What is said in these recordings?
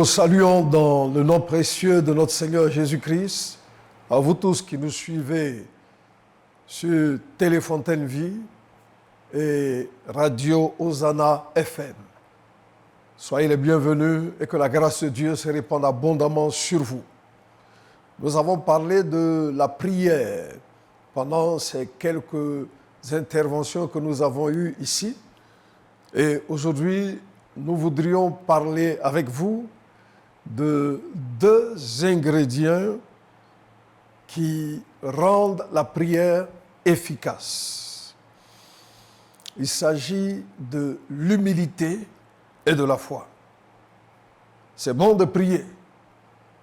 vous saluons dans le nom précieux de notre Seigneur Jésus-Christ, à vous tous qui nous suivez sur Téléfontaine Vie et Radio Hosanna FM. Soyez les bienvenus et que la grâce de Dieu se répande abondamment sur vous. Nous avons parlé de la prière pendant ces quelques interventions que nous avons eues ici. Et aujourd'hui, nous voudrions parler avec vous de deux ingrédients qui rendent la prière efficace. Il s'agit de l'humilité et de la foi. C'est bon de prier.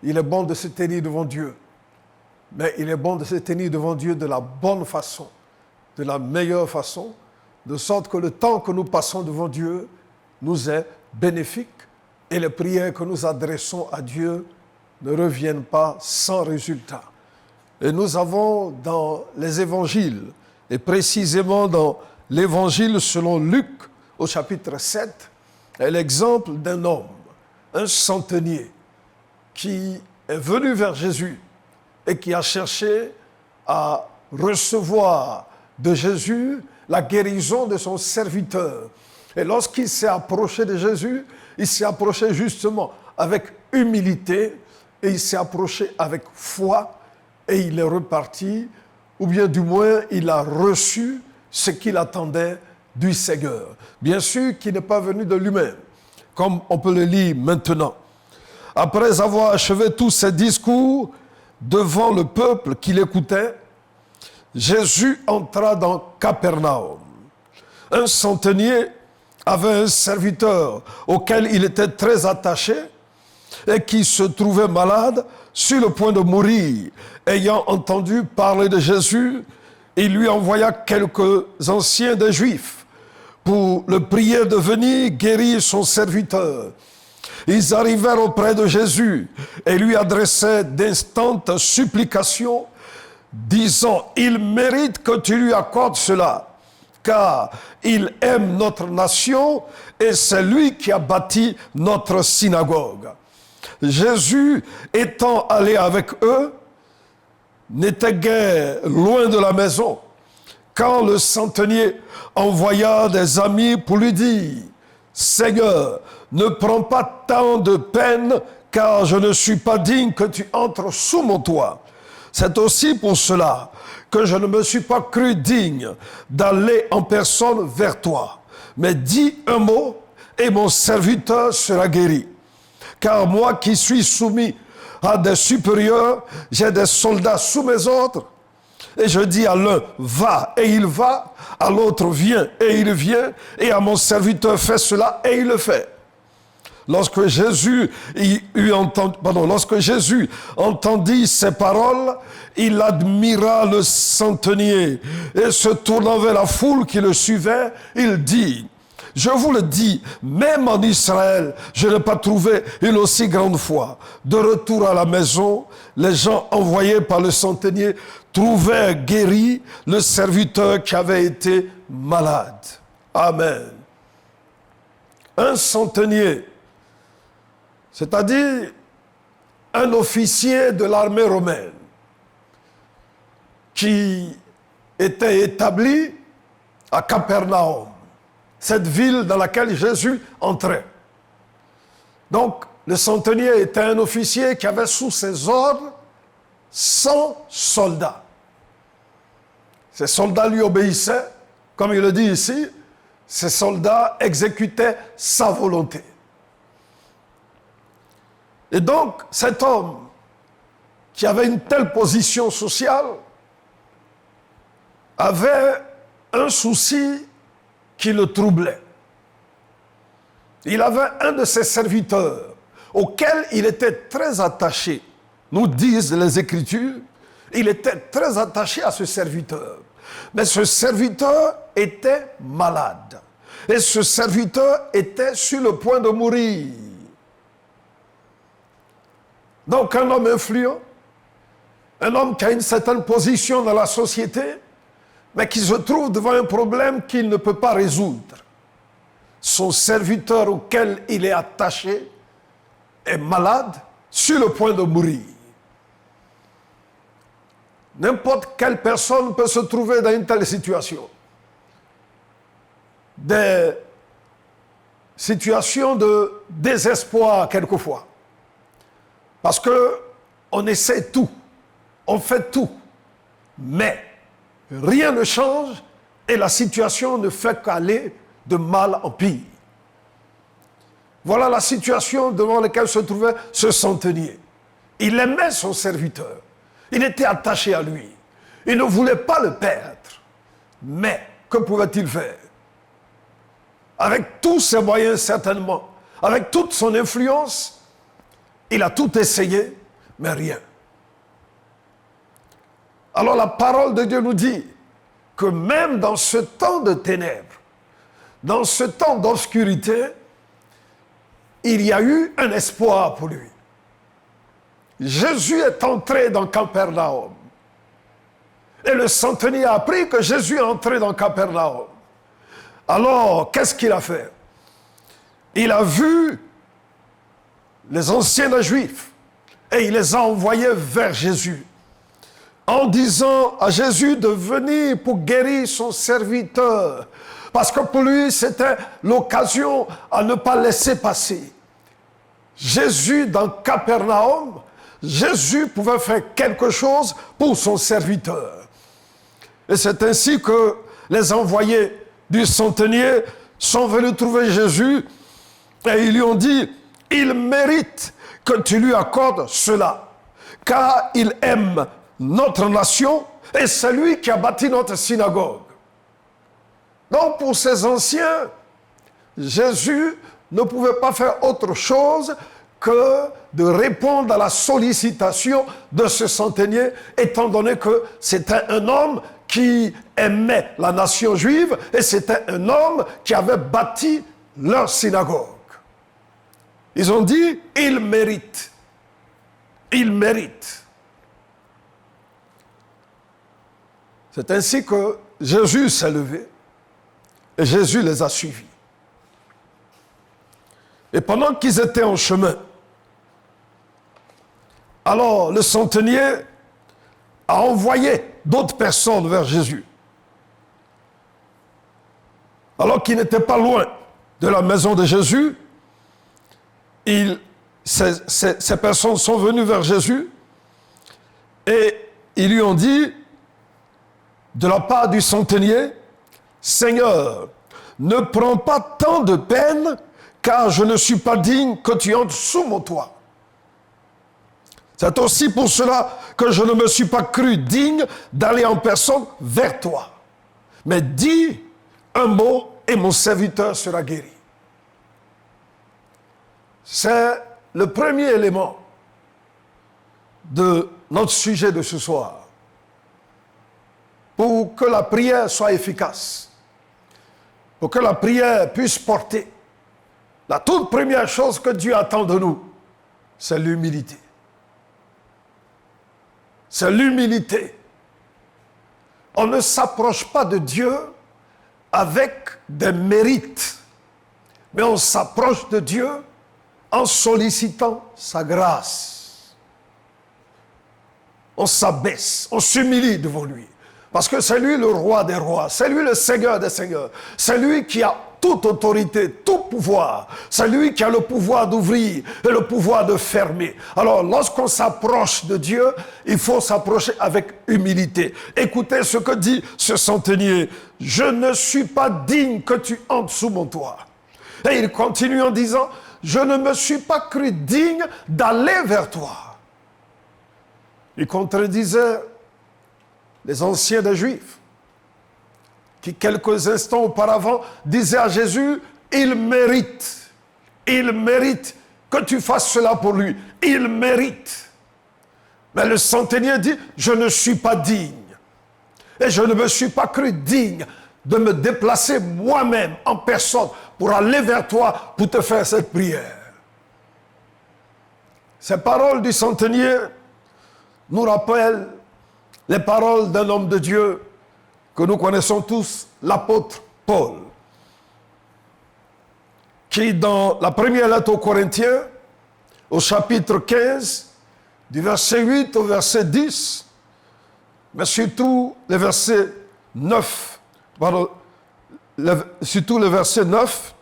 Il est bon de se tenir devant Dieu. Mais il est bon de se tenir devant Dieu de la bonne façon, de la meilleure façon, de sorte que le temps que nous passons devant Dieu nous est bénéfique et les prières que nous adressons à Dieu ne reviennent pas sans résultat. Et nous avons dans les évangiles, et précisément dans l'évangile selon Luc au chapitre 7, l'exemple d'un homme, un centenier, qui est venu vers Jésus et qui a cherché à recevoir de Jésus la guérison de son serviteur. Et lorsqu'il s'est approché de Jésus, il s'est approché justement avec humilité et il s'est approché avec foi et il est reparti, ou bien du moins il a reçu ce qu'il attendait du Seigneur. Bien sûr qu'il n'est pas venu de lui-même, comme on peut le lire maintenant. Après avoir achevé tous ses discours devant le peuple qui l'écoutait, Jésus entra dans Capernaum. Un centenier avait un serviteur auquel il était très attaché et qui se trouvait malade, sur le point de mourir. Ayant entendu parler de Jésus, il lui envoya quelques anciens des Juifs pour le prier de venir guérir son serviteur. Ils arrivèrent auprès de Jésus et lui adressaient d'instantes supplications, disant « Il mérite que tu lui accordes cela, car il aime notre nation et c'est lui qui a bâti notre synagogue. » Jésus, étant allé avec eux, n'était guère loin de la maison, quand le centenier envoya des amis pour lui dire « Seigneur, ne prends pas tant de peine, car je ne suis pas digne que tu entres sous mon toit. C'est aussi pour cela que je ne me suis pas cru digne d'aller en personne vers toi. Mais dis un mot et mon serviteur sera guéri. Car moi qui suis soumis à des supérieurs, j'ai des soldats sous mes ordres. Et je dis à l'un, va, et il va, à l'autre, viens, et il vient, et à mon serviteur, fais cela, et il le fait. Lorsque Jésus entendit ces paroles, il admira le centenier et se tournant vers la foule qui le suivait, il dit « Je vous le dis, même en Israël, je n'ai pas trouvé une aussi grande foi. » De retour à la maison, les gens envoyés par le centenier trouvèrent guéri le serviteur qui avait été malade. Amen. Un centenier, c'est-à-dire un officier de l'armée romaine qui était établi à Capernaum, cette ville dans laquelle Jésus entrait. Donc, le centenier était un officier qui avait sous ses ordres 100 soldats. Ces soldats lui obéissaient, comme il le dit ici, ces soldats exécutaient sa volonté. Et donc, cet homme qui avait une telle position sociale avait un souci qui le troublait. Il avait un de ses serviteurs auquel il était très attaché. Nous disent les Écritures, il était très attaché à ce serviteur. Mais ce serviteur était malade. Et ce serviteur était sur le point de mourir. Donc un homme influent, un homme qui a une certaine position dans la société, mais qui se trouve devant un problème qu'il ne peut pas résoudre. Son serviteur auquel il est attaché est malade, sur le point de mourir. N'importe quelle personne peut se trouver dans une telle situation. Des situations de désespoir quelquefois. Parce qu'on essaie tout, on fait tout, mais rien ne change et la situation ne fait qu'aller de mal en pire. Voilà la situation devant laquelle se trouvait ce centenier. Il aimait son serviteur. Il était attaché à lui. Il ne voulait pas le perdre. Mais que pouvait-il faire? Avec tous ses moyens certainement, avec toute son influence, il a tout essayé, mais rien. Alors la parole de Dieu nous dit que même dans ce temps de ténèbres, dans ce temps d'obscurité, il y a eu un espoir pour lui. Jésus est entré dans Capernaum. Et le centenier a appris que Jésus est entré dans Capernaum. Alors, qu'est-ce qu'il a fait? Il a vu les anciens des Juifs et il les a envoyés vers Jésus en disant à Jésus de venir pour guérir son serviteur. Parce que pour lui, c'était l'occasion à ne pas laisser passer. Jésus, dans Capernaum, Jésus pouvait faire quelque chose pour son serviteur. Et c'est ainsi que les envoyés du centenier sont venus trouver Jésus et ils lui ont dit, il mérite que tu lui accordes cela, car il aime notre nation et c'est lui qui a bâti notre synagogue. Donc pour ces anciens, Jésus ne pouvait pas faire autre chose que de répondre à la sollicitation de ce centenier, étant donné que c'était un homme qui aimait la nation juive et c'était un homme qui avait bâti leur synagogue. Ils ont dit, il mérite. Il mérite. C'est ainsi que Jésus s'est levé et Jésus les a suivis. Et pendant qu'ils étaient en chemin, alors le centenier a envoyé d'autres personnes vers Jésus. Alors qu'il n'était pas loin de la maison de Jésus, ces personnes sont venues vers Jésus et ils lui ont dit, de la part du centenier, « Seigneur, ne prends pas tant de peine, car je ne suis pas digne que tu entres sous mon toit. C'est aussi pour cela que je ne me suis pas cru digne d'aller en personne vers toi. Mais dis un mot et mon serviteur sera guéri. » C'est le premier élément de notre sujet de ce soir. Pour que la prière soit efficace, pour que la prière puisse porter, la toute première chose que Dieu attend de nous, c'est l'humilité. C'est l'humilité. On ne s'approche pas de Dieu avec des mérites, mais on s'approche de Dieu en sollicitant sa grâce. On s'abaisse, on s'humilie devant lui. Parce que c'est lui le roi des rois, c'est lui le seigneur des seigneurs, c'est lui qui a toute autorité, tout pouvoir. C'est lui qui a le pouvoir d'ouvrir et le pouvoir de fermer. Alors, lorsqu'on s'approche de Dieu, il faut s'approcher avec humilité. Écoutez ce que dit ce centenier. « Je ne suis pas digne que tu entres sous mon toit. » Et il continue en disant, « Je ne me suis pas cru digne d'aller vers toi. » Il contredisait les anciens des Juifs, qui quelques instants auparavant disaient à Jésus, il mérite que tu fasses cela pour lui, il mérite. Mais le centenier dit, je ne suis pas digne, et je ne me suis pas cru digne de me déplacer moi-même en personne pour aller vers toi, pour te faire cette prière. Ces paroles du centenier nous rappellent les paroles d'un homme de Dieu que nous connaissons tous, l'apôtre Paul, qui dans la première lettre aux Corinthiens, au chapitre 15, du verset 8 au verset 10, mais surtout le verset 9, surtout le verset 9,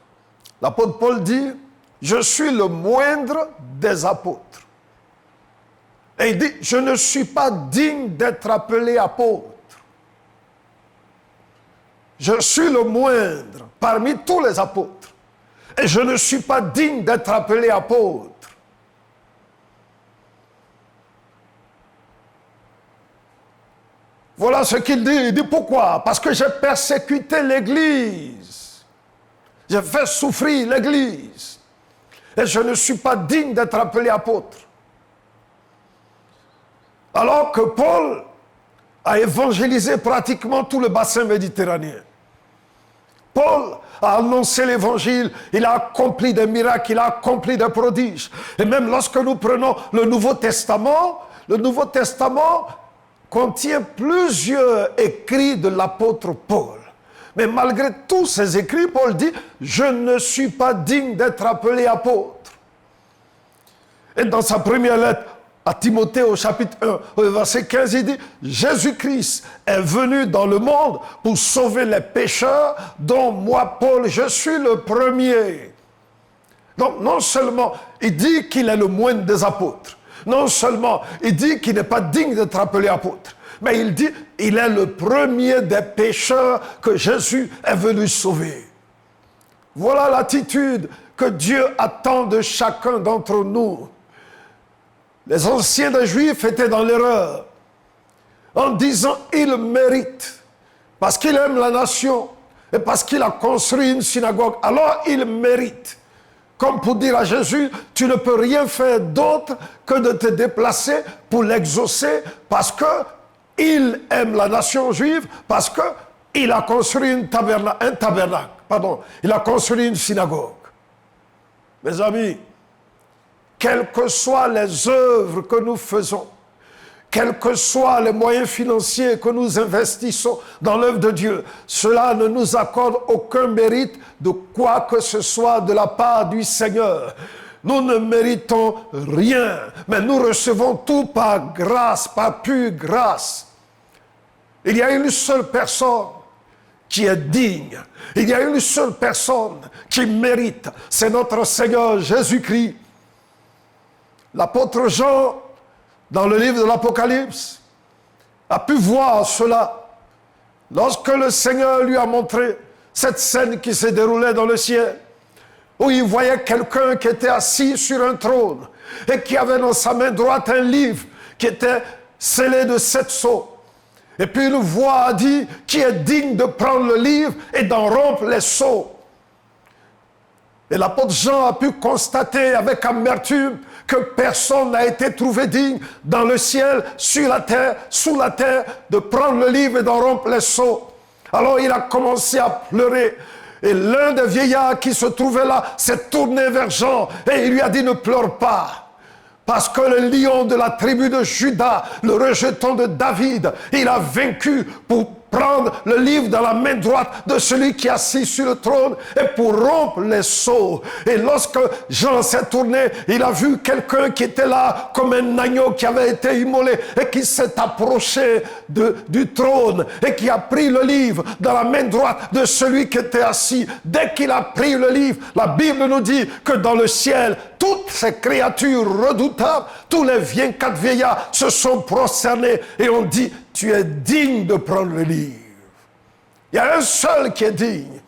l'apôtre Paul dit « Je suis le moindre des apôtres ». Et il dit « Je ne suis pas digne d'être appelé apôtre. Je suis le moindre parmi tous les apôtres. Et je ne suis pas digne d'être appelé apôtre. » Voilà ce qu'il dit. Il dit pourquoi? Parce que j'ai persécuté l'Église. J'ai fait souffrir l'Église. Et je ne suis pas digne d'être appelé apôtre. Alors que Paul a évangélisé pratiquement tout le bassin méditerranéen. Paul a annoncé l'évangile, il a accompli des miracles, il a accompli des prodiges. Et même lorsque nous prenons le Nouveau Testament contient plusieurs écrits de l'apôtre Paul. Mais malgré tous ces écrits, Paul dit « Je ne suis pas digne d'être appelé apôtre ». Et dans sa première lettre à Timothée au chapitre 1, au verset 15, il dit « Jésus-Christ est venu dans le monde pour sauver les pécheurs, dont moi, Paul, je suis le premier. » Donc non seulement il dit qu'il est le moindre des apôtres, non seulement il dit qu'il n'est pas digne d'être appelé apôtre, mais il dit qu'il est le premier des pécheurs que Jésus est venu sauver. Voilà l'attitude que Dieu attend de chacun d'entre nous. Les anciens des Juifs étaient dans l'erreur en disant il mérite parce qu'il aime la nation et parce qu'il a construit une synagogue, alors il mérite. Comme pour dire à Jésus, tu ne peux rien faire d'autre que de te déplacer pour l'exaucer parce qu'il aime la nation juive, parce qu'il a construit il a construit une synagogue. Mes amis, quelles que soient les œuvres que nous faisons, quels que soient les moyens financiers que nous investissons dans l'œuvre de Dieu, cela ne nous accorde aucun mérite de quoi que ce soit de la part du Seigneur. Nous ne méritons rien, mais nous recevons tout par grâce, par pure grâce. Il y a une seule personne qui est digne. Il y a une seule personne qui mérite. C'est notre Seigneur Jésus-Christ. L'apôtre Jean, dans le livre de l'Apocalypse, a pu voir cela lorsque le Seigneur lui a montré cette scène qui se déroulait dans le ciel, où il voyait quelqu'un qui était assis sur un trône et qui avait dans sa main droite un livre qui était scellé de 7 sceaux. Et puis une voix a dit qui est digne de prendre le livre et d'en rompre les sceaux. Et l'apôtre Jean a pu constater avec amertume que personne n'a été trouvé digne dans le ciel, sur la terre, sous la terre, de prendre le livre et d'en rompre les sceaux. Alors il a commencé à pleurer. Et l'un des vieillards qui se trouvait là s'est tourné vers Jean et il lui a dit « Ne pleure pas ». Parce que le lion de la tribu de Juda, le rejeton de David, il a vaincu pour prendre le livre dans la main droite de celui qui est assis sur le trône et pour rompre les sceaux. Et lorsque Jean s'est tourné, il a vu quelqu'un qui était là comme un agneau qui avait été immolé et qui s'est approché du trône et qui a pris le livre dans la main droite de celui qui était assis. Dès qu'il a pris le livre, la Bible nous dit que dans le ciel, toutes ces créatures redoutables, tous les 24 vieillards se sont prosternés et ont dit « Tu es digne de prendre le livre ». Il y a un seul qui est digne,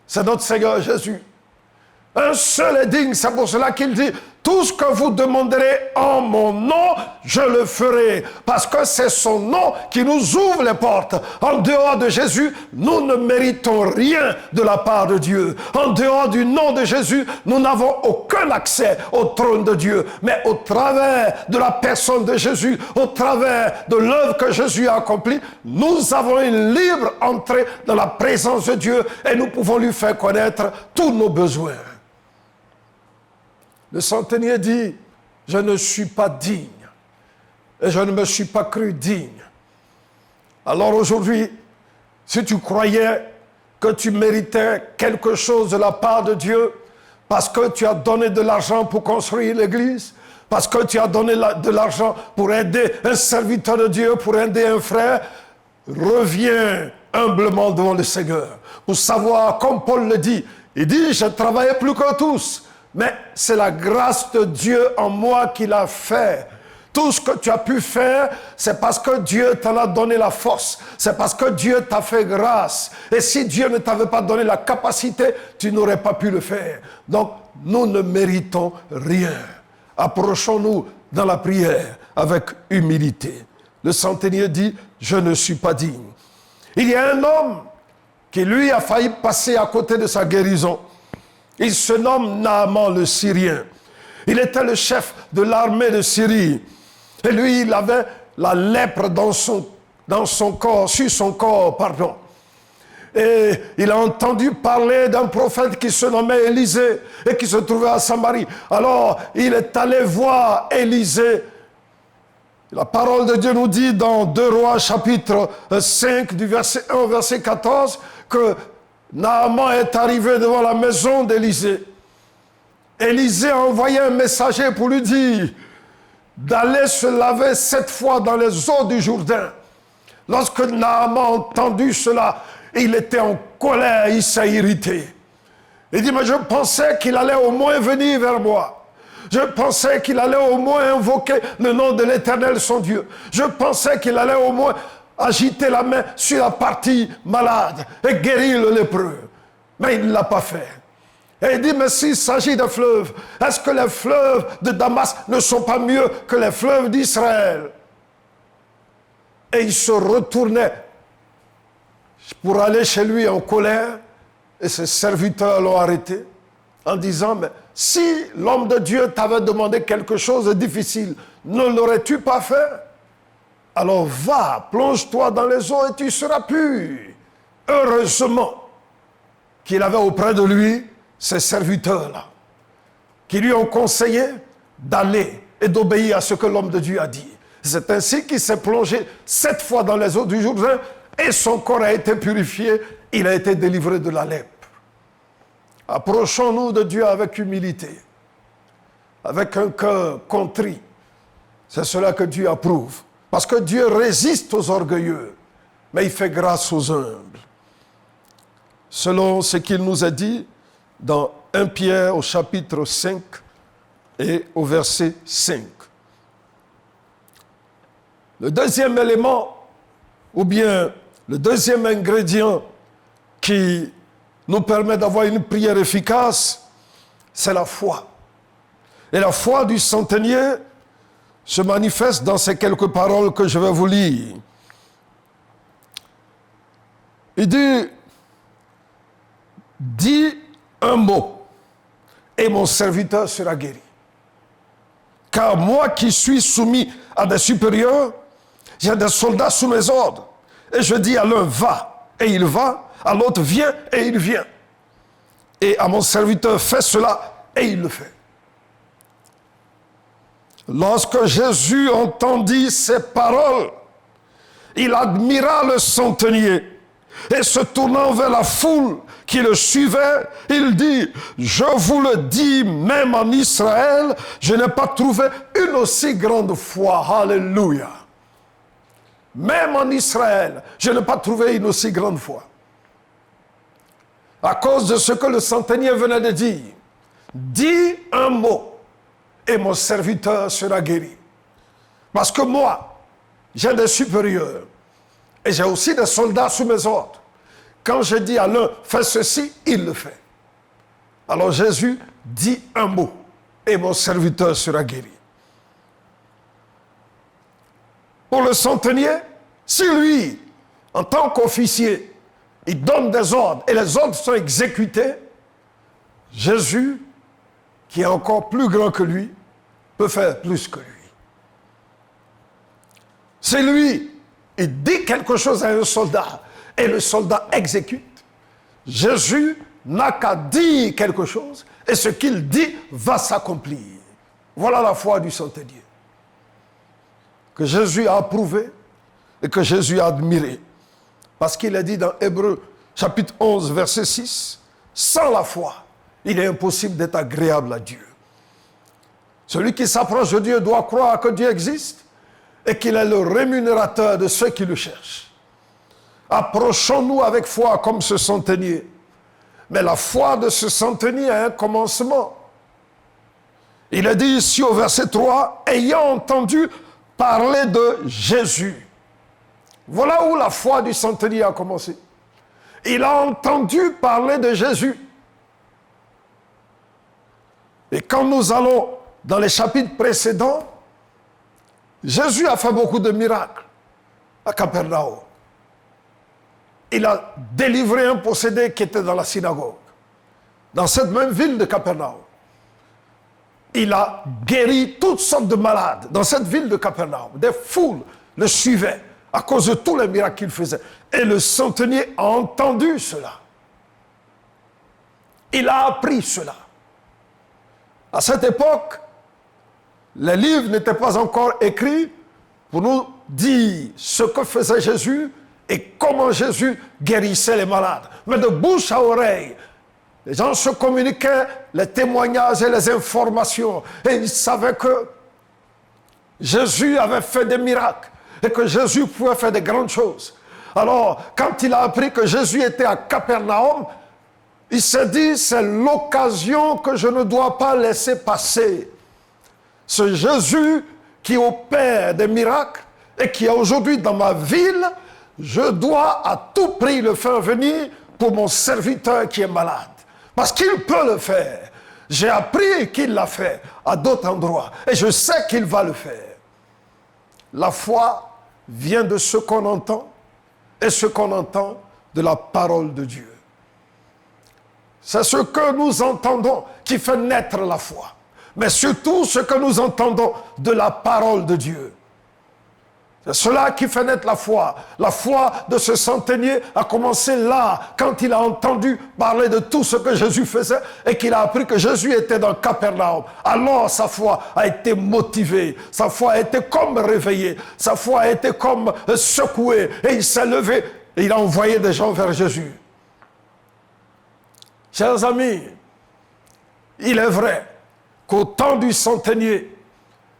c'est notre Seigneur Jésus. Un seul est digne, c'est pour cela qu'il dit « Tout ce que vous demanderez en mon nom, je le ferai ». Parce que c'est son nom qui nous ouvre les portes. En dehors de Jésus, nous ne méritons rien de la part de Dieu. En dehors du nom de Jésus, nous n'avons aucun accès au trône de Dieu. Mais au travers de la personne de Jésus, au travers de l'œuvre que Jésus a accomplie, nous avons une libre entrée dans la présence de Dieu et nous pouvons lui faire connaître tous nos besoins. Le centenier dit, je ne suis pas digne et je ne me suis pas cru digne. Alors aujourd'hui, si tu croyais que tu méritais quelque chose de la part de Dieu, Parce que tu as donné de l'argent pour construire l'église, parce que tu as donné de l'argent pour aider un serviteur de Dieu, pour aider un frère, reviens humblement devant le Seigneur pour savoir, comme Paul le dit, il dit, je travaillais plus que tous, mais c'est la grâce de Dieu en moi qui l'a fait. Tout ce que tu as pu faire, c'est parce que Dieu t'en a donné la force. C'est parce que Dieu t'a fait grâce. Et si Dieu ne t'avait pas donné la capacité, tu n'aurais pas pu le faire. Donc, nous ne méritons rien. Approchons-nous dans la prière avec humilité. Le centenier dit, je ne suis pas digne. Il y a un homme qui, lui, a failli passer à côté de sa guérison. Il se nomme Naaman le Syrien. Il était le chef de l'armée de Syrie. Et lui, il avait la lèpre dans son corps, sur son corps, pardon. Et il a entendu parler d'un prophète qui se nommait Élisée et qui se trouvait à Samarie. Alors, il est allé voir Élisée. La parole de Dieu nous dit dans 2 Rois chapitre 5 du verset 1 au verset 14 que Naaman est arrivé devant la maison d'Élisée. Élisée a envoyé un messager pour lui dire d'aller se laver 7 fois dans les eaux du Jourdain. Lorsque Naaman a entendu cela, il était en colère, il s'est irrité. Il dit, mais je pensais qu'il allait au moins venir vers moi. Je pensais qu'il allait au moins invoquer le nom de l'Éternel, son Dieu. Je pensais qu'il allait au moins agiter la main sur la partie malade et guérir le lépreux. Mais il ne l'a pas fait. Et il dit, mais s'il s'agit de fleuves, est-ce que les fleuves de Damas ne sont pas mieux que les fleuves d'Israël? Et il se retournait pour aller chez lui en colère, et ses serviteurs l'ont arrêté en disant, mais si l'homme de Dieu t'avait demandé quelque chose de difficile, ne l'aurais-tu pas fait? Alors va, plonge-toi dans les eaux et tu seras pur. Heureusement qu'il avait auprès de lui ces serviteurs-là, qui lui ont conseillé d'aller et d'obéir à ce que l'homme de Dieu a dit. C'est ainsi qu'il s'est plongé 7 fois dans les eaux du Jourdain et son corps a été purifié, il a été délivré de la lèpre. Approchons-nous de Dieu avec humilité, avec un cœur contrit. C'est cela que Dieu approuve. Parce que Dieu résiste aux orgueilleux, mais il fait grâce aux humbles. Selon ce qu'il nous a dit dans 1 Pierre au chapitre 5 et au verset 5. Le deuxième élément, ou bien le deuxième ingrédient qui nous permet d'avoir une prière efficace, c'est la foi. Et la foi du centenier se manifeste dans ces quelques paroles que je vais vous lire. Il dit, dis un mot et mon serviteur sera guéri. Car moi qui suis soumis à des supérieurs, j'ai des soldats sous mes ordres. Et je dis à l'un, va, et il va, à l'autre, viens, et il vient. Et à mon serviteur, fais cela, et il le fait. Lorsque Jésus entendit ces paroles, il admira le centenier et se tournant vers la foule qui le suivait, il dit, je vous le dis, même en Israël, je n'ai pas trouvé une aussi grande foi. Alléluia. Même en Israël, je n'ai pas trouvé une aussi grande foi. À cause de ce que le centenier venait de dire, dis un mot et mon serviteur sera guéri. Parce que moi, j'ai des supérieurs et j'ai aussi des soldats sous mes ordres. Quand je dis à l'un, fais ceci, il le fait. Alors Jésus dit un mot et mon serviteur sera guéri. Pour le centenier, si lui, en tant qu'officier, il donne des ordres et les ordres sont exécutés, Jésus, qui est encore plus grand que lui, peut faire plus que lui. C'est lui, il dit quelque chose à un soldat et le soldat exécute. Jésus n'a qu'à dire quelque chose et ce qu'il dit va s'accomplir. Voilà la foi du centenier que Jésus a approuvé et que Jésus a admiré. Parce qu'il a dit dans Hébreux chapitre 11 verset 6, sans la foi, il est impossible d'être agréable à Dieu. Celui qui s'approche de Dieu doit croire que Dieu existe et qu'il est le rémunérateur de ceux qui le cherchent. Approchons-nous avec foi comme ce centenier. Mais la foi de ce centenier a un commencement. Il est dit ici au verset 3, ayant entendu parler de Jésus. Voilà où la foi du centenier a commencé. Il a entendu parler de Jésus. Et quand nous allons dans les chapitres précédents, Jésus a fait beaucoup de miracles à Capernaum. Il a délivré un possédé qui était dans la synagogue, dans cette même ville de Capernaum. Il a guéri toutes sortes de malades dans cette ville de Capernaum. Des foules le suivaient à cause de tous les miracles qu'il faisait. Et le centenier a entendu cela. Il a appris cela. À cette époque, les livres n'étaient pas encore écrits pour nous dire ce que faisait Jésus et comment Jésus guérissait les malades. Mais de bouche à oreille, les gens se communiquaient les témoignages et les informations. Et ils savaient que Jésus avait fait des miracles et que Jésus pouvait faire des grandes choses. Alors, quand il a appris que Jésus était à Capernaum, il s'est dit, c'est l'occasion que je ne dois pas laisser passer. Ce Jésus qui opère des miracles et qui est aujourd'hui dans ma ville, je dois à tout prix le faire venir pour mon serviteur qui est malade. Parce qu'il peut le faire. J'ai appris qu'il l'a fait à d'autres endroits. Et je sais qu'il va le faire. La foi vient de ce qu'on entend et ce qu'on entend de la parole de Dieu. C'est ce que nous entendons qui fait naître la foi. Mais surtout ce que nous entendons de la parole de Dieu. C'est cela qui fait naître la foi. La foi de ce centenier a commencé là, quand il a entendu parler de tout ce que Jésus faisait et qu'il a appris que Jésus était dans Capernaum. Alors sa foi a été motivée, sa foi a été comme réveillée, sa foi a été comme secouée et il s'est levé et il a envoyé des gens vers Jésus. Chers amis, il est vrai qu'au temps du centenier,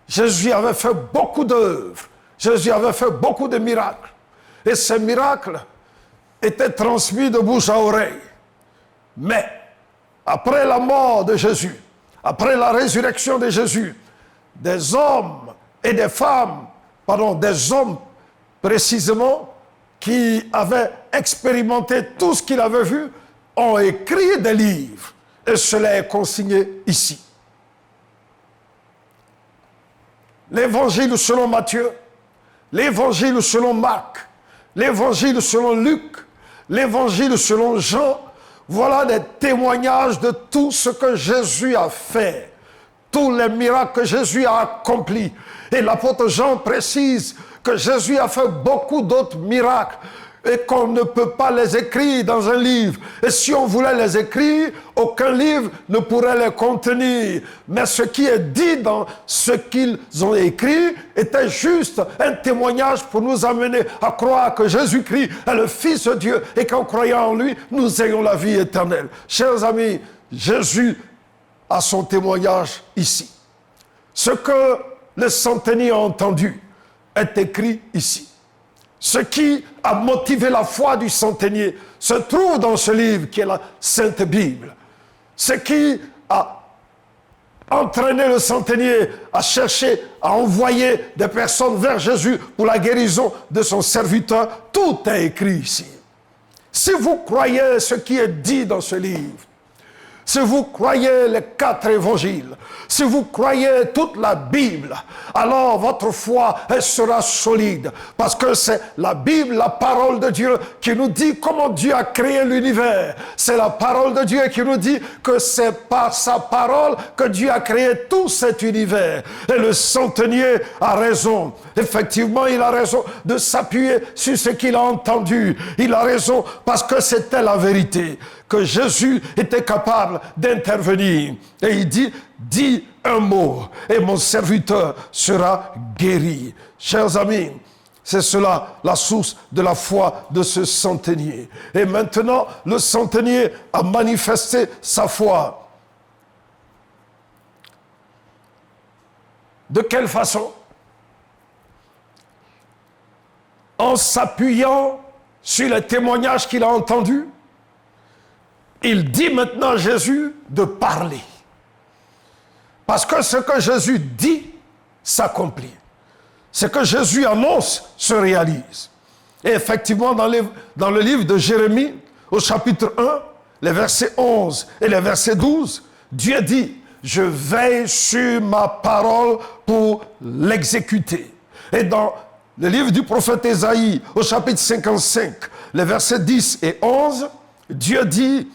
Jésus avait fait beaucoup d'œuvres. Jésus avait fait beaucoup de miracles. Et ces miracles étaient transmis de bouche à oreille. Mais, après la mort de Jésus, après la résurrection de Jésus, des hommes et des femmes, des hommes précisément, qui avaient expérimenté tout ce qu'ils avaient vu, ont écrit des livres. Et cela est consigné ici. L'évangile selon Matthieu, l'évangile selon Marc, l'évangile selon Luc, l'évangile selon Jean, voilà des témoignages de tout ce que Jésus a fait, tous les miracles que Jésus a accomplis. Et l'apôtre Jean précise que Jésus a fait beaucoup d'autres miracles et qu'on ne peut pas les écrire dans un livre. Et si on voulait les écrire, aucun livre ne pourrait les contenir. Mais ce qui est dit dans ce qu'ils ont écrit était juste un témoignage pour nous amener à croire que Jésus-Christ est le Fils de Dieu et qu'en croyant en lui, nous ayons la vie éternelle. Chers amis, Jésus a son témoignage ici. Ce que le centenier a entendu est écrit ici. Ce qui a motivé la foi du centenier se trouve dans ce livre qui est la Sainte Bible. Ce qui a entraîné le centenier à chercher, à envoyer des personnes vers Jésus pour la guérison de son serviteur, tout est écrit ici. Si vous croyez ce qui est dit dans ce livre, si vous croyez les 4 évangiles, si vous croyez toute la Bible, alors votre foi elle sera solide. Parce que c'est la Bible, la parole de Dieu, qui nous dit comment Dieu a créé l'univers. C'est la parole de Dieu qui nous dit que c'est par sa parole que Dieu a créé tout cet univers. Et le centenier a raison. Effectivement, il a raison de s'appuyer sur ce qu'il a entendu. Il a raison parce que c'était la vérité. Que Jésus était capable d'intervenir. Et il dit, dis un mot et mon serviteur sera guéri. Chers amis, c'est cela la source de la foi de ce centenier. Et maintenant, le centenier a manifesté sa foi. De quelle façon? En s'appuyant sur les témoignages qu'il a entendus, il dit maintenant à Jésus de parler. Parce que ce que Jésus dit s'accomplit. Ce que Jésus annonce se réalise. Et effectivement, dans le livre de Jérémie, au chapitre 1, les versets 11 et les versets 12, Dieu dit, je veille sur ma parole pour l'exécuter. Et dans le livre du prophète Ésaïe, au chapitre 55, les versets 10 et 11, Dieu dit,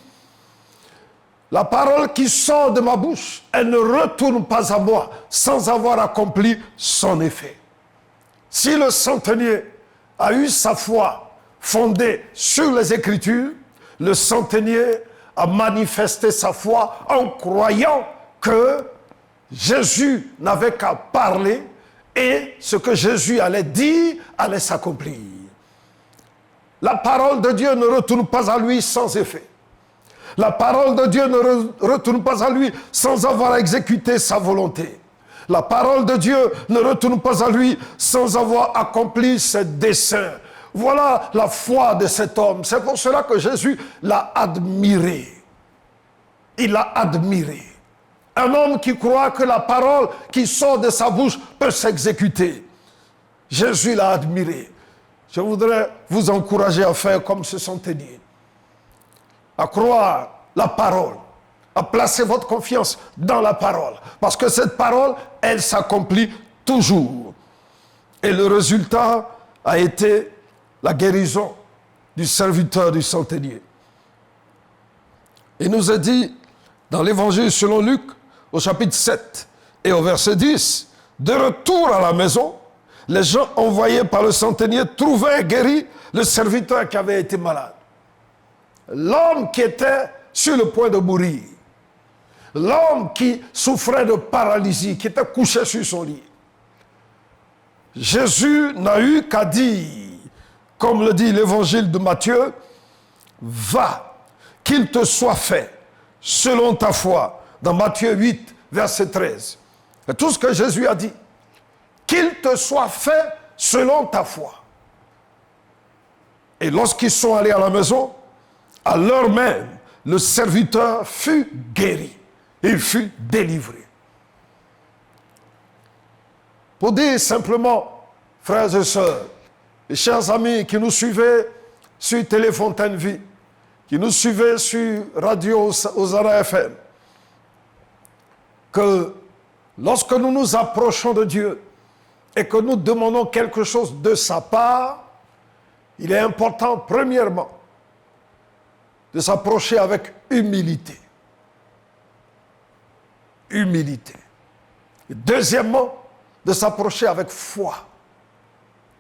la parole qui sort de ma bouche, elle ne retourne pas à moi sans avoir accompli son effet. Si le centenier a eu sa foi fondée sur les Écritures, le centenier a manifesté sa foi en croyant que Jésus n'avait qu'à parler et ce que Jésus allait dire allait s'accomplir. La parole de Dieu ne retourne pas à lui sans effet. La parole de Dieu ne retourne pas à lui sans avoir exécuté sa volonté. La parole de Dieu ne retourne pas à lui sans avoir accompli ses desseins. Voilà la foi de cet homme. C'est pour cela que Jésus l'a admiré. Il l'a admiré. Un homme qui croit que la parole qui sort de sa bouche peut s'exécuter. Jésus l'a admiré. Je voudrais vous encourager à faire comme ce centenier. À croire la parole. À placer votre confiance dans la parole. Parce que cette parole, elle s'accomplit toujours. Et le résultat a été la guérison du serviteur du centenier. Il nous a dit, dans l'évangile selon Luc, au chapitre 7 et au verset 10, de retour à la maison, les gens envoyés par le centenier trouvaient guéri le serviteur qui avait été malade. L'homme qui était sur le point de mourir. L'homme qui souffrait de paralysie, qui était couché sur son lit. Jésus n'a eu qu'à dire, comme le dit l'évangile de Matthieu, va, qu'il te soit fait selon ta foi. Dans Matthieu 8, verset 13. C'est tout ce que Jésus a dit. Qu'il te soit fait selon ta foi. Et lorsqu'ils sont allés à la maison, à l'heure même, le serviteur fut guéri. Il fut délivré. Pour dire simplement, frères et sœurs, et chers amis qui nous suivaient sur Téléfontaine Vie, qui nous suivaient sur Radio Ozara FM, que lorsque nous nous approchons de Dieu et que nous demandons quelque chose de sa part, il est important, premièrement, de s'approcher avec humilité. Humilité. Et deuxièmement, de s'approcher avec foi.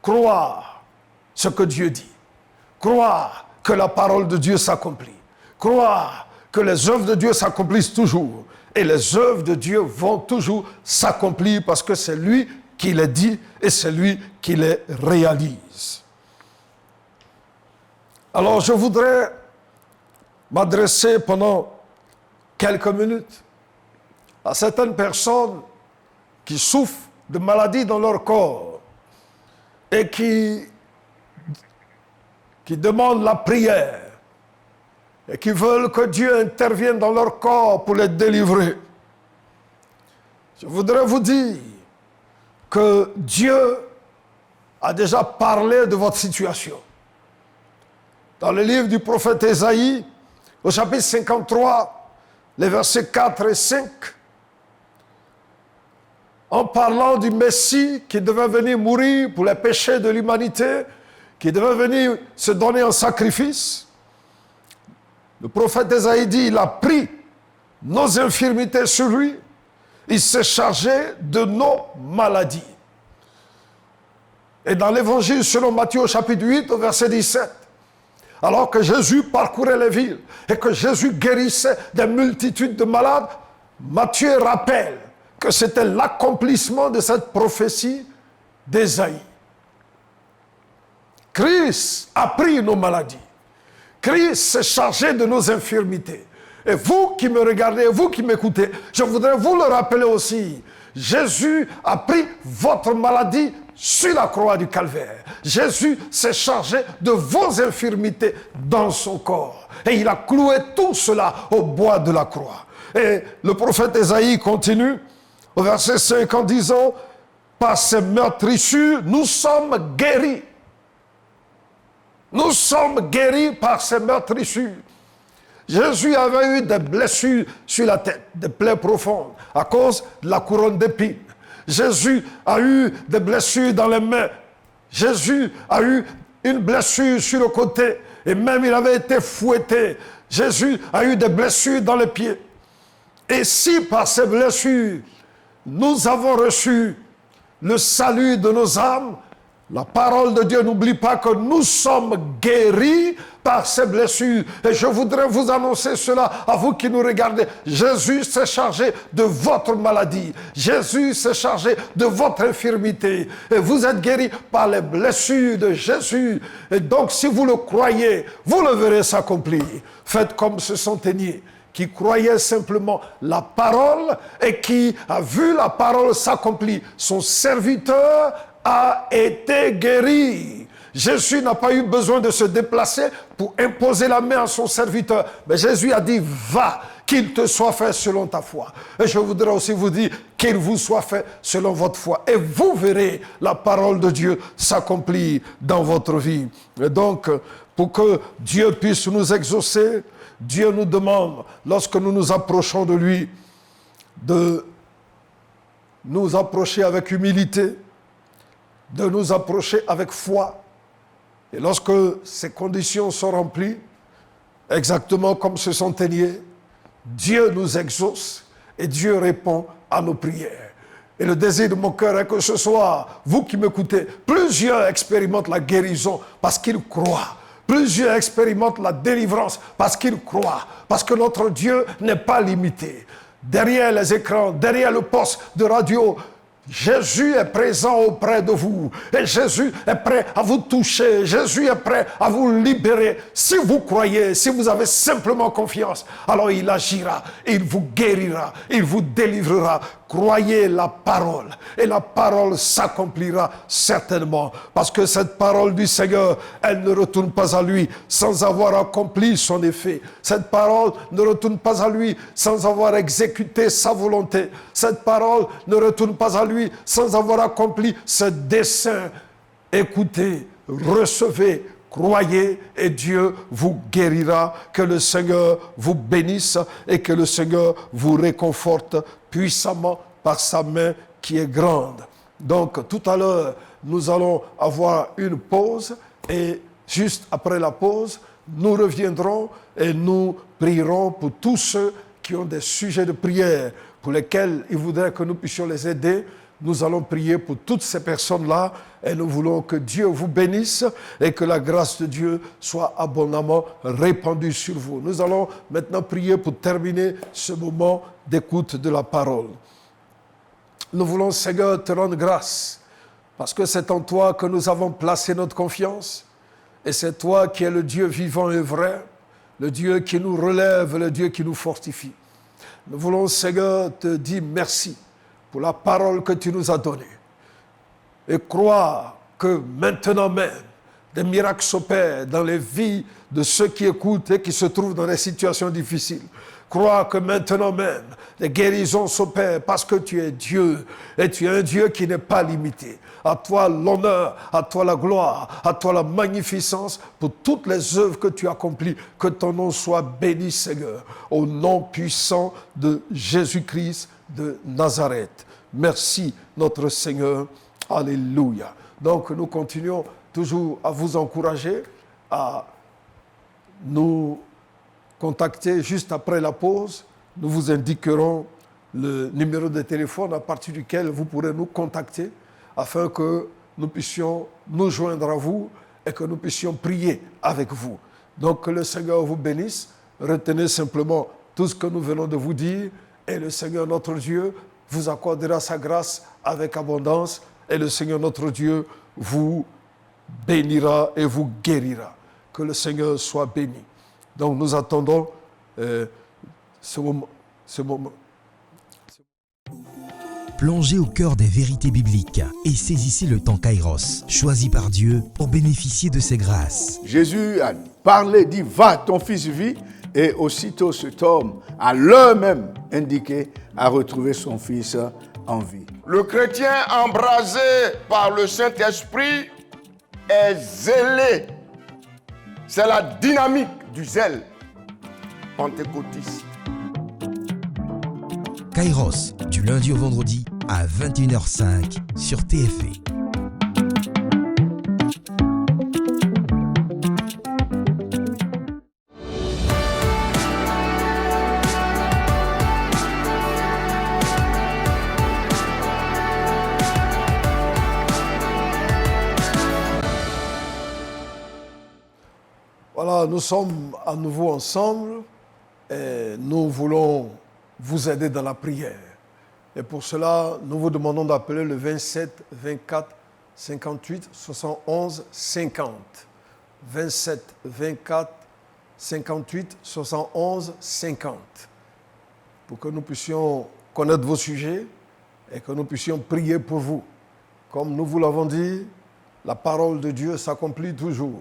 Croire ce que Dieu dit. Croire que la parole de Dieu s'accomplit. Croire que les œuvres de Dieu s'accomplissent toujours. Et les œuvres de Dieu vont toujours s'accomplir parce que c'est lui qui les dit et c'est lui qui les réalise. Alors je voudrais m'adresser pendant quelques minutes à certaines personnes qui souffrent de maladies dans leur corps et qui demandent la prière et qui veulent que Dieu intervienne dans leur corps pour les délivrer. Je voudrais vous dire que Dieu a déjà parlé de votre situation. Dans le livre du prophète Ésaïe, au chapitre 53, les versets 4 et 5, en parlant du Messie qui devait venir mourir pour les péchés de l'humanité, qui devait venir se donner en sacrifice, le prophète Ésaïe dit, il a pris nos infirmités sur lui, il s'est chargé de nos maladies. Et dans l'évangile selon Matthieu au chapitre 8 au verset 17, alors que Jésus parcourait les villes et que Jésus guérissait des multitudes de malades, Matthieu rappelle que c'était l'accomplissement de cette prophétie d'Ésaïe. Christ a pris nos maladies. Christ s'est chargé de nos infirmités. Et vous qui me regardez, vous qui m'écoutez, je voudrais vous le rappeler aussi. Jésus a pris votre maladie sur la croix du calvaire. Jésus s'est chargé de vos infirmités dans son corps. Et il a cloué tout cela au bois de la croix. Et le prophète Ésaïe continue au verset 5 en disant, par ses meurtrissures, nous sommes guéris. Nous sommes guéris par ses meurtrissures. Jésus avait eu des blessures sur la tête, des plaies profondes, à cause de la couronne d'épines. Jésus a eu des blessures dans les mains. Jésus a eu une blessure sur le côté, et même il avait été fouetté. Jésus a eu des blessures dans les pieds. Et si par ces blessures, nous avons reçu le salut de nos âmes, la parole de Dieu, n'oublie pas que nous sommes guéris par ces blessures. Et je voudrais vous annoncer cela à vous qui nous regardez. Jésus s'est chargé de votre maladie. Jésus s'est chargé de votre infirmité. Et vous êtes guéris par les blessures de Jésus. Et donc, si vous le croyez, vous le verrez s'accomplir. Faites comme ce centenier qui croyait simplement la parole et qui a vu la parole s'accomplir. Son serviteur a été guéri. Jésus n'a pas eu besoin de se déplacer pour imposer la main à son serviteur. Mais Jésus a dit, va, qu'il te soit fait selon ta foi. Et je voudrais aussi vous dire qu'il vous soit fait selon votre foi. Et vous verrez la parole de Dieu s'accomplir dans votre vie. Et donc, pour que Dieu puisse nous exaucer, Dieu nous demande, lorsque nous nous approchons de lui, de nous approcher avec humilité, de nous approcher avec foi. Et lorsque ces conditions sont remplies, exactement comme ce centenier, Dieu nous exauce et Dieu répond à nos prières. Et le désir de mon cœur est que ce soir, vous qui m'écoutez, plusieurs expérimentent la guérison parce qu'ils croient. Plusieurs expérimentent la délivrance parce qu'ils croient. Parce que notre Dieu n'est pas limité. Derrière les écrans, derrière le poste de radio, Jésus est présent auprès de vous et Jésus est prêt à vous toucher, Jésus est prêt à vous libérer. Si vous croyez, si vous avez simplement confiance, alors il agira, il vous guérira, il vous délivrera. Croyez la parole et la parole s'accomplira certainement parce que cette parole du Seigneur, elle ne retourne pas à lui sans avoir accompli son effet. Cette parole ne retourne pas à lui sans avoir exécuté sa volonté. Cette parole ne retourne pas à lui sans avoir accompli ce dessein. Écoutez, recevez, croyez et Dieu vous guérira. Que le Seigneur vous bénisse et que le Seigneur vous réconforte puissamment par sa main qui est grande. Donc tout à l'heure, nous allons avoir une pause et juste après la pause, nous reviendrons et nous prierons pour tous ceux qui ont des sujets de prière pour lesquels il voudrait que nous puissions les aider. Nous allons prier pour toutes ces personnes-là et nous voulons que Dieu vous bénisse et que la grâce de Dieu soit abondamment répandue sur vous. Nous allons maintenant prier pour terminer ce moment d'écoute de la parole. Nous voulons, Seigneur, te rendre grâce parce que c'est en toi que nous avons placé notre confiance et c'est toi qui es le Dieu vivant et vrai, le Dieu qui nous relève, le Dieu qui nous fortifie. Nous voulons, Seigneur, te dire merci pour la parole que tu nous as donnée. Et croire que maintenant même, des miracles s'opèrent dans les vies de ceux qui écoutent et qui se trouvent dans des situations difficiles. Croire que maintenant même, des guérisons s'opèrent parce que tu es Dieu et tu es un Dieu qui n'est pas limité. À toi l'honneur, à toi la gloire, à toi la magnificence pour toutes les œuvres que tu accomplis. Que ton nom soit béni, Seigneur, au nom puissant de Jésus-Christ de Nazareth. Merci, notre Seigneur. Alléluia. Donc, nous continuons toujours à vous encourager à nous contacter juste après la pause. Nous vous indiquerons le numéro de téléphone à partir duquel vous pourrez nous contacter afin que nous puissions nous joindre à vous et que nous puissions prier avec vous. Donc, que le Seigneur vous bénisse. Retenez simplement tout ce que nous venons de vous dire et le Seigneur notre Dieu vous accordera sa grâce avec abondance et le Seigneur notre Dieu vous bénira et vous guérira. Que le Seigneur soit béni. Donc nous attendons ce moment. Plongez au cœur des vérités bibliques et saisissez le temps Kairos, choisi par Dieu pour bénéficier de ses grâces. Jésus a parlé, dit, va, ton fils vit. Et aussitôt cet homme, à l'heure même indiquée, a retrouvé son fils en vie. Le chrétien embrasé par le Saint-Esprit est zélé. C'est la dynamique du zèle pentecôtiste. Kairos, du lundi au vendredi à 21h05 sur TFE. Voilà, nous sommes à nouveau ensemble et nous voulons vous aider dans la prière. Et pour cela, nous vous demandons d'appeler le 27 24 58 71 50. 27 24 58 71 50. Pour que nous puissions connaître vos sujets et que nous puissions prier pour vous. Comme nous vous l'avons dit, la parole de Dieu s'accomplit toujours.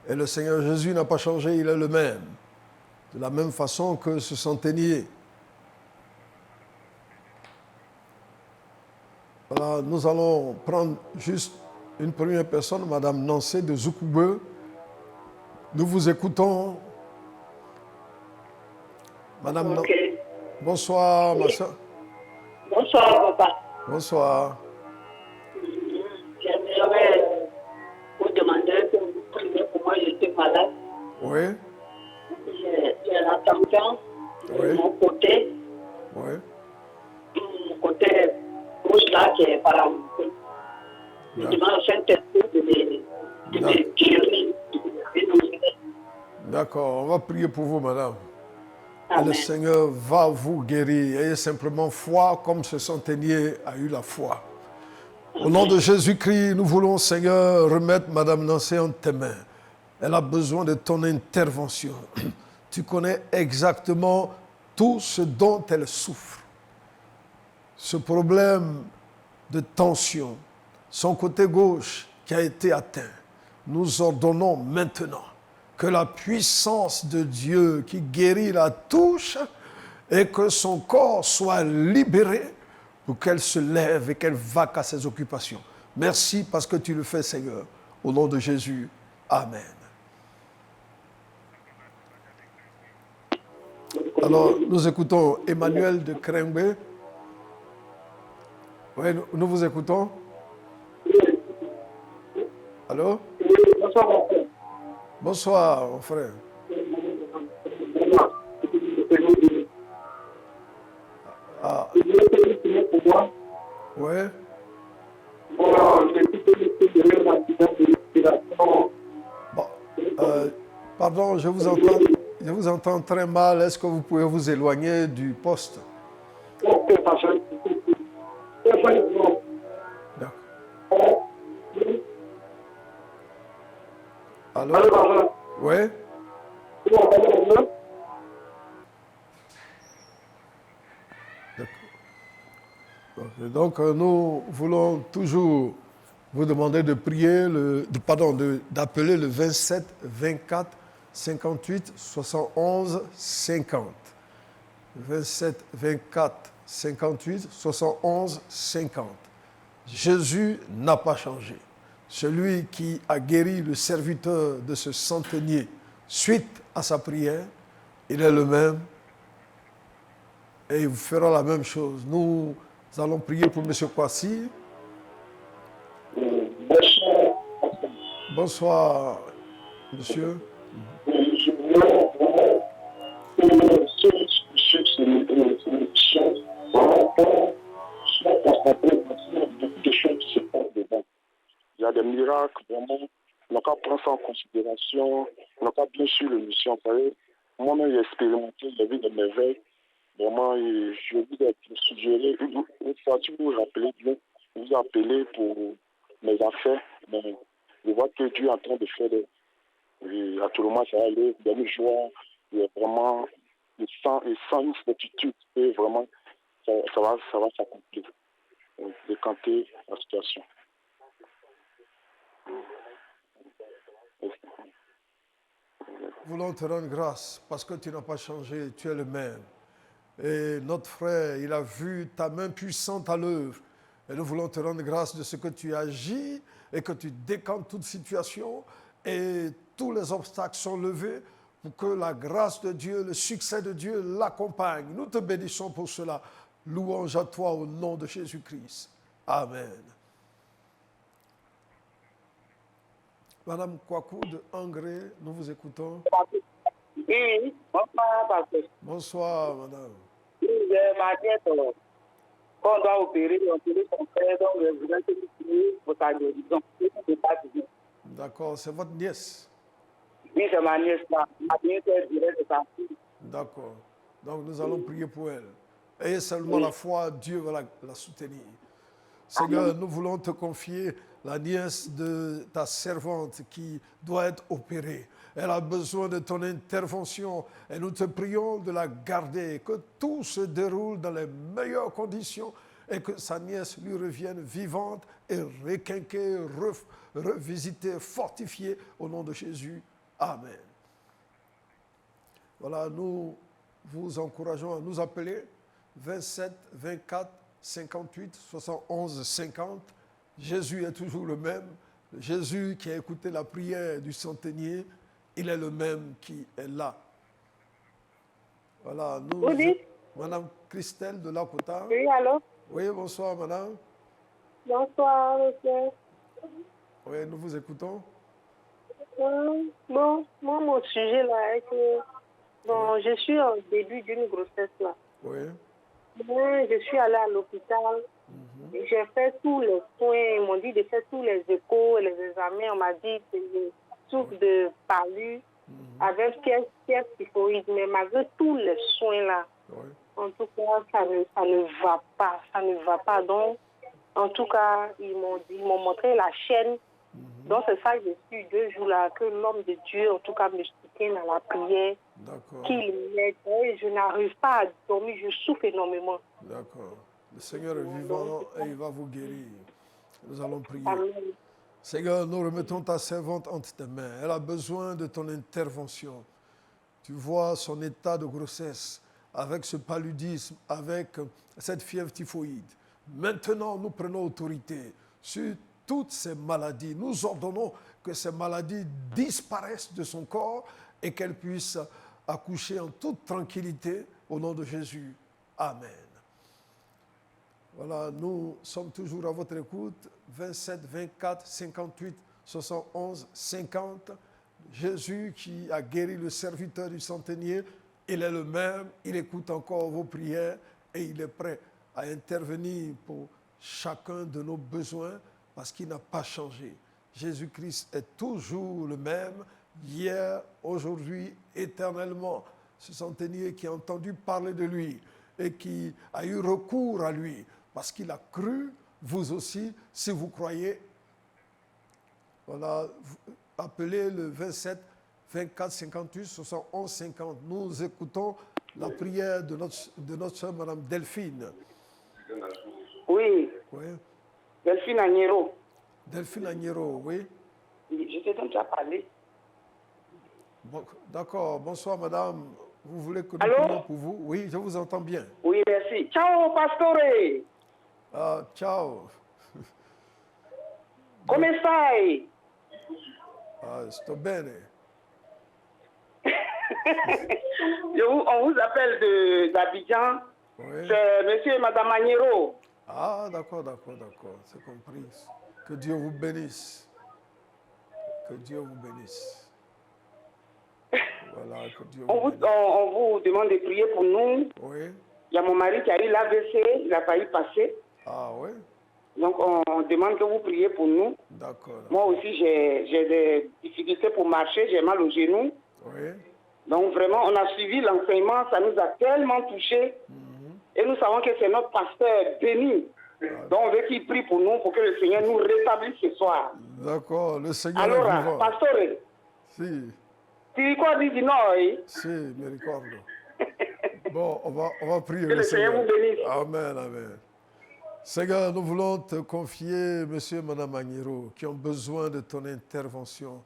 Et le Seigneur Jésus n'a pas changé, il est le même. De la même façon que ce centenier. Voilà, nous allons prendre juste une première personne, Madame Nancé de Zoukoube. Nous vous écoutons. Madame Okay. Bonsoir, ma soeur. Bonsoir, papa. Bonsoir. J'aimerais vous demander de vous prier pour moi. Je suis malade. Oui, J'ai la tension de Oui. mon côté. oui. Mon côté gauche là qui est paralysé. Je D'accord. demande au Saint-Esprit de me guérir, de me rénover. D'accord, on va prier pour vous, madame. Et le Amen. Seigneur va vous guérir. Ayez simplement foi comme ce centenier a eu la foi. Au nom de Jésus-Christ, nous voulons, Seigneur, remettre Madame Nancé en tes mains. Elle a besoin de ton intervention. Tu connais exactement tout ce dont elle souffre. Ce problème de tension, son côté gauche qui a été atteint. Nous ordonnons maintenant que la puissance de Dieu qui guérit la touche et que son corps soit libéré pour qu'elle se lève et qu'elle vaque à ses occupations. Merci parce que tu le fais, Seigneur. Au nom de Jésus. Amen. Alors, nous écoutons Emmanuel de Krembe. Oui, nous vous écoutons. Allô? Bonsoir, mon frère. Bonsoir, mon frère. Ah, Je voulais prier pour moi. oui. Bon, j'ai été un accident de respiration. Bon, pardon, je vous entends très mal. Est-ce que vous pouvez vous éloigner du poste? Ok, parce que D'accord. Allô? alors, Oui? vous m'entendez maintenant? Donc, nous voulons toujours vous demander de prier, d'appeler le 27 24 58 71 50. 27 24 58 71 50. Jésus n'a pas changé. Celui qui a guéri le serviteur de ce centenier suite à sa prière, il est le même et il vous fera la même chose. Nous allons prier pour M. Kwasi. Bonsoir, monsieur. Je voulais vraiment sur ces émissions, vraiment, je vais constater beaucoup de choses qui se passent dedans. Il y a des miracles, vraiment, on n'a qu'à prendre ça en considération, on n'a qu'à bien suivre l'émission. Vous savez, moi-même, j'ai expérimenté, j'ai vu des merveilles. Vraiment, et je vous ai suggéré, une fois, si vous vous rappelez bien, vous appelez pour mes affaires, mais je vois que Dieu est en train de faire et à tout le moment, ça va aller, il y a une joie, il y a vraiment, il sent une certitude, et vraiment, ça va s'accomplir. Décanter la situation. Nous voulons te rendre grâce parce que tu n'as pas changé, tu es le même. Et notre frère, il a vu ta main puissante à l'œuvre. Et nous voulons te rendre grâce de ce que tu agis et que tu décantes toute situation et tous les obstacles sont levés pour que la grâce de Dieu, le succès de Dieu l'accompagne. Nous te bénissons pour cela. Louange à toi au nom de Jésus-Christ. Amen. Madame Kwaku de Angré, nous vous écoutons. Oui, bonsoir, pasteur. Bonsoir, madame. Je m'inquiète qu'on doit opérer son frère, donc je voudrais que tu pries pour ta guérison. D'accord, c'est votre nièce. Oui, c'est ma nièce là. Ma nièce est directe de sa fille. D'accord. Donc nous allons prier pour elle. Ayez seulement la foi, Dieu va la soutenir. Seigneur, nous voulons te confier la nièce de ta servante qui doit être opérée. Elle a besoin de ton intervention et nous te prions de la garder, que tout se déroule dans les meilleures conditions et que sa nièce lui revienne vivante et requinquée, revisitée, fortifiée au nom de Jésus. Amen. Voilà, nous vous encourageons à nous appeler 27 24 58 71 50. Jésus est toujours le même. Jésus qui a écouté la prière du centenier, il est le même qui est là. Voilà, nous... Oui. Madame Christelle de Lakota. Oui, allô? Oui, bonsoir, madame. Bonsoir, monsieur. Oui, nous vous écoutons. Bon, moi, mon sujet là est que, bon, je suis au début d'une grossesse là. Oui. Moi, je suis allée à l'hôpital. J'ai fait tous les soins. Ils m'ont dit de faire tous les échos, les examens. On m'a dit que je souffre de palu avec pièce typhoïde. Mais malgré tous les soins là, Oui. en tout cas, ça ne va pas. Ça ne va pas. Donc, en tout cas, ils m'ont montré la chaîne. Donc, c'est ça que j'ai su 2 jours là, que l'homme de Dieu, en tout cas, me soutient dans la prière. D'accord. Qu'il m'aide. Et je n'arrive pas à dormir. Je souffre énormément. D'accord. Le Seigneur est vivant et il va vous guérir. Nous allons prier. Amen. Seigneur, nous remettons ta servante entre tes mains. Elle a besoin de ton intervention. Tu vois son état de grossesse avec ce paludisme, avec cette fièvre typhoïde. Maintenant, nous prenons autorité sur toutes ces maladies. Nous ordonnons que ces maladies disparaissent de son corps et qu'elle puisse accoucher en toute tranquillité au nom de Jésus. Amen. Voilà, nous sommes toujours à votre écoute. 27, 24, 58, 71, 50. Jésus qui a guéri le serviteur du centenier, il est le même, il écoute encore vos prières et il est prêt à intervenir pour chacun de nos besoins parce qu'il n'a pas changé. Jésus-Christ est toujours le même, hier, aujourd'hui, éternellement. Ce centenier qui a entendu parler de lui et qui a eu recours à lui parce qu'il a cru, vous aussi, si vous croyez. Voilà, appelez le 27 24 58 71 50. Nous écoutons la prière de notre soeur, Madame Delphine. Oui, Oui. Delphine Agnero. Delphine Agnero, oui. Je t'ai déjà parlé. Bon, d'accord, bonsoir madame. Vous voulez que nous Allô? prions pour vous? Oui, je vous entends bien. Oui, merci. Ciao, pastore. Ah, ciao. Come stai? Ah, sto bene. On vous appelle d'Abidjan. Oui. C'est monsieur et madame Agnero. Ah, d'accord, c'est compris. Que Dieu vous bénisse. Que Dieu vous bénisse. Voilà, que Dieu vous bénisse. On vous demande de prier pour nous. Oui. Il y a mon mari qui a eu l'AVC, il a failli passer. Ah, oui. Donc on demande que vous priez pour nous. D'accord. Moi aussi j'ai des difficultés pour marcher, j'ai mal aux genoux. Oui. Donc vraiment on a suivi l'enseignement, ça nous a tellement touchés. Et nous savons que c'est notre pasteur béni. Donc on veut qu'il prie pour nous, pour que le Seigneur nous rétablisse ce soir. D'accord, le Seigneur est Allora, vivant. pastore, Si, ti ricordi di noi? si, mi ricordo. Bon, on va prier Que le Seigneur vous bénisse. Amen, amen. Seigneur, nous voulons te confier, monsieur et madame Agnero, qui ont besoin de ton intervention.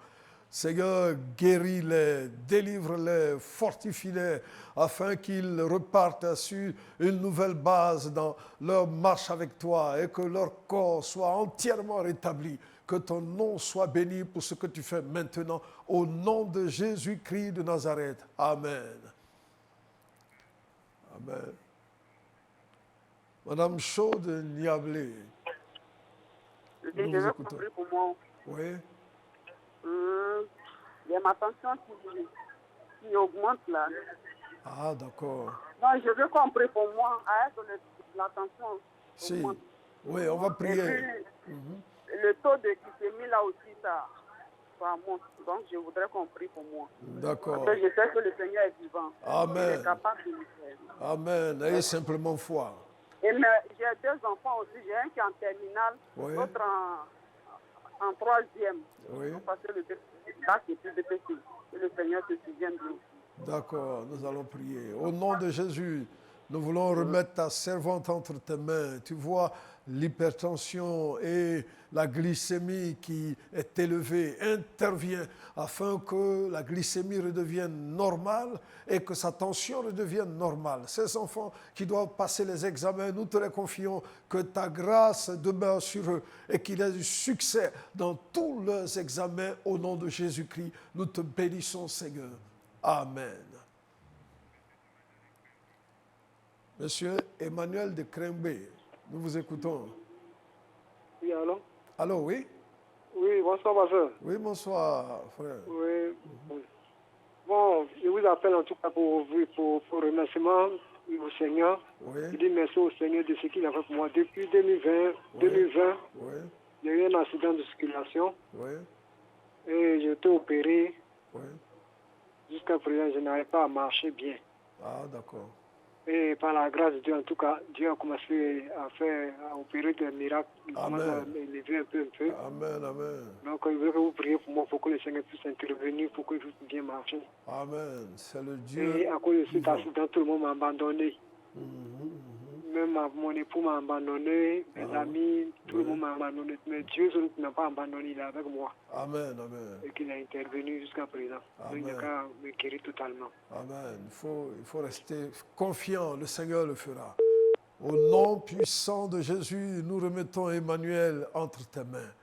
Seigneur, guéris-les, délivre-les, fortifie-les, afin qu'ils repartent sur une nouvelle base dans leur marche avec toi et que leur corps soit entièrement rétabli. Que ton nom soit béni pour ce que tu fais maintenant. Au nom de Jésus-Christ de Nazareth. Amen. Amen. Madame Chaude Niablé. Je vais compris pour moi. Oui. Il y a ma tension qui augmente là. Ah, d'accord. Non, je veux compris pour moi. Arrête la tension. Si. Augmente. Oui, on va Et prier. puis, le taux de glycémie là aussi, ça monte. Donc, je voudrais compris pour moi. D'accord. Parce que je sais que le Seigneur est vivant. Amen. Il est capable de le faire. Amen. Ayez simplement foi. Et j'ai 2 enfants aussi. J'ai un qui est en terminale, Oui. l'autre en 3e. Oui. Ils ont passé le bac et puis BPC. Que le Seigneur se souvienne de nous. D'accord, nous allons prier. Au nom de Jésus, nous voulons remettre ta servante entre tes mains. Tu vois l'hypertension et la glycémie qui est élevée. Interviens afin que la glycémie redevienne normale et que sa tension redevienne normale. Ces enfants qui doivent passer les examens, nous te les confions, que ta grâce demeure sur eux et qu'il ait du succès dans tous leurs examens. Au nom de Jésus-Christ, nous te bénissons, Seigneur. Amen. Monsieur Emmanuel de Krembe, nous vous écoutons. Oui, allô? Allô, oui? Oui, bonsoir, ma soeur. Oui, bonsoir, frère. Oui. Bon, je vous appelle en tout cas pour remerciement au Seigneur. Oui. Je dis merci au Seigneur de ce qu'il a fait pour moi. Depuis 2020, Oui. il y a eu un accident de circulation Oui. et j'ai été opéré. Oui. Jusqu'à présent, je n'arrive pas à marcher bien. Ah, d'accord. Et par la grâce de Dieu, en tout cas, Dieu a commencé à opérer des miracles. Il Amen. commence à m'élever un peu. Amen, amen. Donc, je veux que vous priez pour moi pour que le Seigneur puisse intervenir, pour que je puisse bien marcher. Amen. C'est le Dieu. Et à cause de cet vivant. accident, tout le monde m'a abandonné. Même mon époux m'a abandonné, mes amis, tout le monde m'a abandonné. Mais Dieu seul n'a pas abandonné, il est avec moi. Amen, amen. Et qu'il a intervenu jusqu'à présent. Donc, il n'a qu'à me guérir totalement. Amen. Il faut rester confiant, le Seigneur le fera. Au nom puissant de Jésus, nous remettons Emmanuel entre tes mains.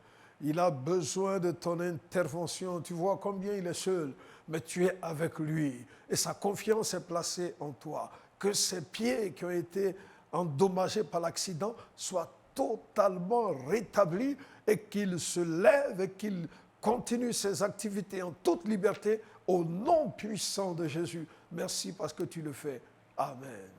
Il a besoin de ton intervention. Tu vois combien il est seul, mais tu es avec lui. Et sa confiance est placée en toi. Que ses pieds qui ont été endommagés par l'accident soient totalement rétablis et qu'il se lève et qu'il continue ses activités en toute liberté au nom puissant de Jésus. Merci parce que tu le fais. Amen.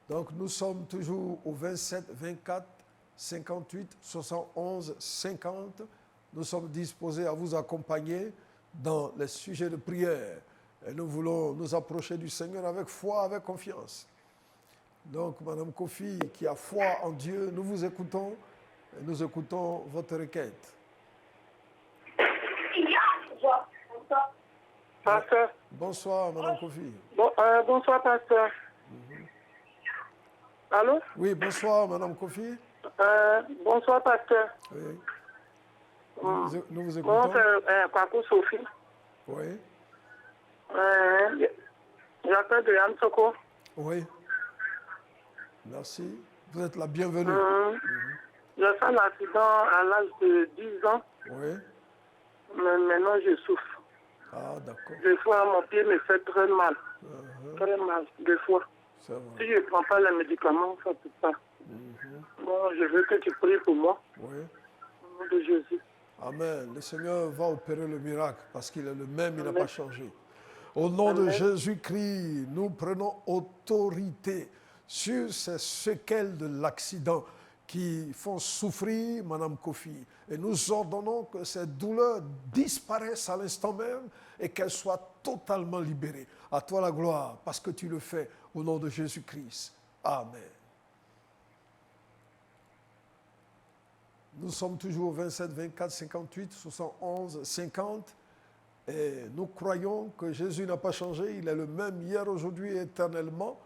Donc nous sommes toujours au 27, 24, 58, 71, 50. Nous sommes disposés à vous accompagner dans les sujets de prière. Et nous voulons nous approcher du Seigneur avec foi, avec confiance. Donc, Madame Kofi, qui a foi en Dieu, nous vous écoutons et nous écoutons votre requête. Pasteur. Bonsoir, Madame Kofi. Bonsoir, pasteur. Allô? Oui, bonsoir, Madame Kofi. Bonsoir, pasteur. Oui. Nous vous écoutons. Bon, c'est Kwaku Sophie. Oui. J'appelle de Yansoko. Oui. Merci. Vous êtes la bienvenue. J'ai fait un accident à l'âge de 10 ans. Oui. Mais maintenant, je souffre. Ah, d'accord. Des fois, mon pied me fait très mal. Très mal, des fois. C'est vrai. Si je ne prends pas les médicaments, ça ne peut pas. Bon, je veux que tu pries pour moi. Oui. Au nom de Jésus. Amen. Le Seigneur va opérer le miracle parce qu'il est le même, il n'a pas changé. Au nom de Jésus-Christ, nous prenons autorité sur ces séquelles de l'accident qui font souffrir Madame Kofi. Et nous ordonnons que ces douleurs disparaissent à l'instant même et qu'elles soient totalement libérées. À toi la gloire, parce que tu le fais au nom de Jésus-Christ. Amen. Nous sommes toujours au 27, 24, 58, 71, 50. Et nous croyons que Jésus n'a pas changé, il est le même hier, aujourd'hui et éternellement.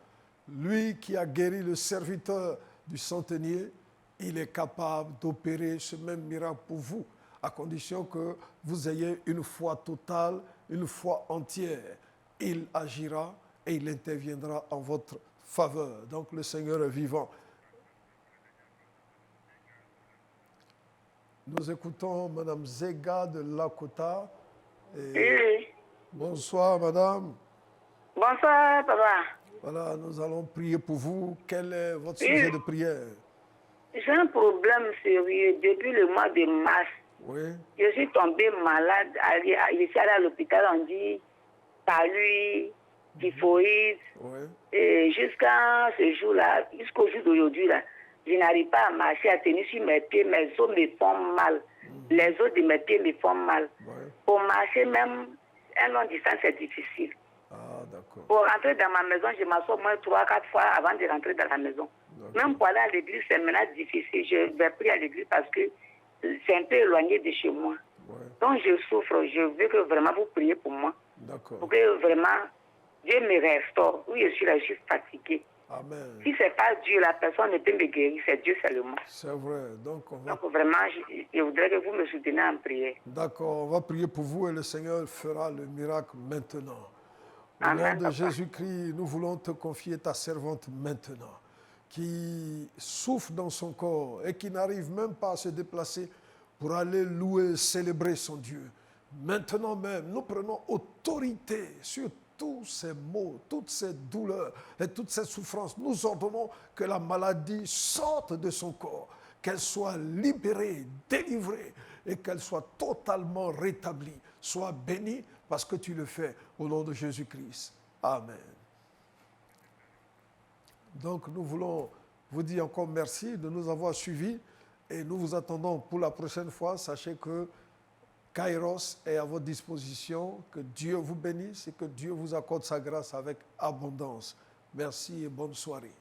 Lui qui a guéri le serviteur du centenier, il est capable d'opérer ce même miracle pour vous, à condition que vous ayez une foi totale, une foi entière. Il agira et il interviendra en votre faveur. Donc le Seigneur est vivant. Nous écoutons Mme Zega de Lakota. Oui. Bonsoir, Madame. Bonsoir, papa. Voilà, nous allons prier pour vous. Quel est votre sujet de prière? J'ai un problème sérieux depuis le mois de mars. Oui. Je suis tombée malade. Je suis allée à l'hôpital, on dit palu, typhoïde. Oui. Et jusqu'à ce jour-là, jusqu'au jour d'aujourd'hui, là, je n'arrive pas à marcher, à tenir sur mes pieds. Mes os me font mal. Les os de mes pieds me font mal. Oui. Pour marcher, même un long distance, c'est difficile. Ah, d'accord. Pour rentrer dans ma maison, je m'assois au moins 3-4 fois avant de rentrer dans la maison. Même pour aller à l'église, c'est maintenant difficile. Je vais prier à l'église parce que c'est un peu éloigné de chez moi. Ouais. Donc je souffre. Je veux que vraiment vous priez pour moi. D'accord. Pour que vraiment Dieu me restaure. Oui, je suis là, je suis fatiguée. Amen. Si ce n'est pas Dieu, la personne ne peut me guérir. C'est Dieu seulement. C'est vrai. Donc, Donc vraiment, je voudrais que vous me souteniez en prière. D'accord, on va prier pour vous et le Seigneur fera le miracle maintenant. Au Amen, nom de papa. Jésus-Christ, nous voulons te confier ta servante maintenant, qui souffre dans son corps et qui n'arrive même pas à se déplacer pour aller louer, célébrer son Dieu. Maintenant même, nous prenons autorité sur tous ces maux, toutes ces douleurs et toutes ces souffrances. Nous ordonnons que la maladie sorte de son corps, qu'elle soit libérée, délivrée et qu'elle soit totalement rétablie. Sois bénie parce que tu le fais au nom de Jésus-Christ. Amen. Donc nous voulons vous dire encore merci de nous avoir suivis et nous vous attendons pour la prochaine fois. Sachez que Kairos est à votre disposition, que Dieu vous bénisse et que Dieu vous accorde sa grâce avec abondance. Merci et bonne soirée.